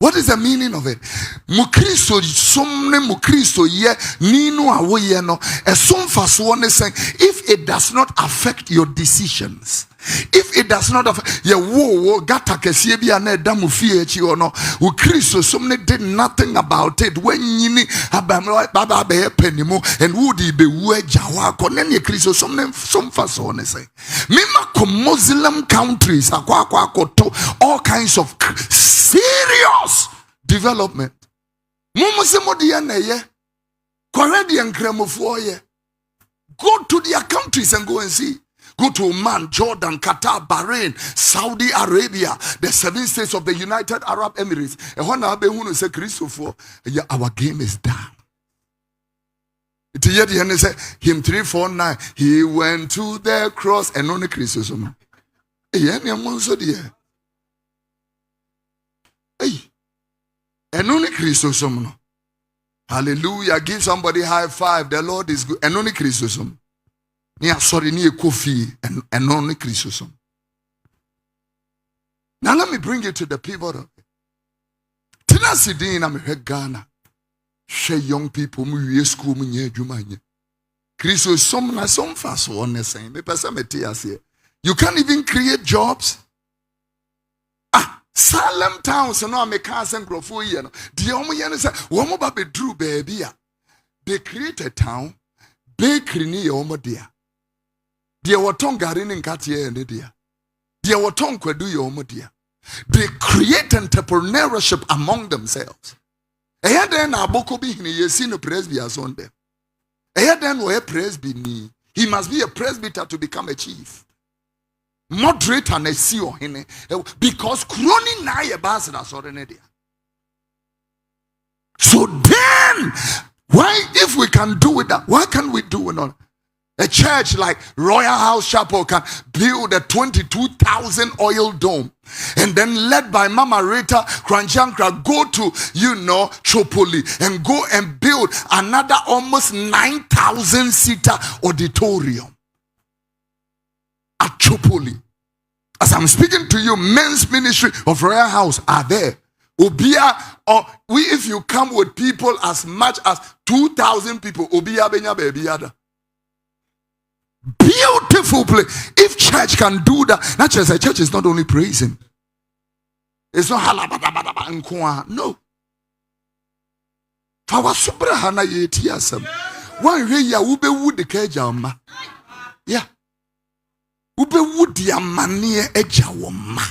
What is the meaning of it? Mukristo somne mukristo ye ninu awoye no Mfasoc ne saying if it does not affect your decisions, if it does not affect ye wo gata kesie bia na da mu fie echi ono Kristo somne did nothing about it when yini baba be penimo and would be wu jawa ko ne Kristo somne Mfasoc ne say mima ko Muslim countries akwa to all kinds of serious development. Go to their countries and go and see. Go to Oman, Jordan, Qatar, Bahrain, Saudi Arabia, the 7 states of the United Arab Emirates. And when I say Kristofor, our game is done. It is him 349. He went to the cross and only Kristosom. And only Kristosom. Hallelujah. Give somebody high five. The Lord is good. And only Kristosom. Sorry, near Kofi and only Kristosom. Now let me bring you to the pivot of it. Tinasidin I'm Ghana. Share young people mu school mu nye jumanye. Kristosom na some fast one saying. You can't even create jobs. Salem town so no make cars and grow for you. The omo say womo ba be drew baby. They create a town, bakery ni omo dia. Dia waton garin in katie and dia. Dia waton kwadu yo omo dia. They create entrepreneurship among themselves. Eya den aboko bi hini yesi no presby on them. Eya den wo e presby ni. He must be a presbyter to become a chief. Moderator and CEO hine because crony na ye basada sorry. So then why if we can do it that why can't we do it on a church like Royal House Chapel can build a 22,000 oil dome and then led by Mama Rita Kranjankra go to Tripoli and go and build another almost 9,000 seater auditorium at Tripoli. As I'm speaking to you, men's ministry of Royal House are there. Obia, or if you come with people as much as 2,000 people, Obia benya bebiada. Beautiful place. If church can do that, not just a church is not only praising. It's not halabadabadaba and kwa. No. Fawa subra hana yeti asam. One way ya ube wood the kejama. Yeah. Ube would ya mania eja woma.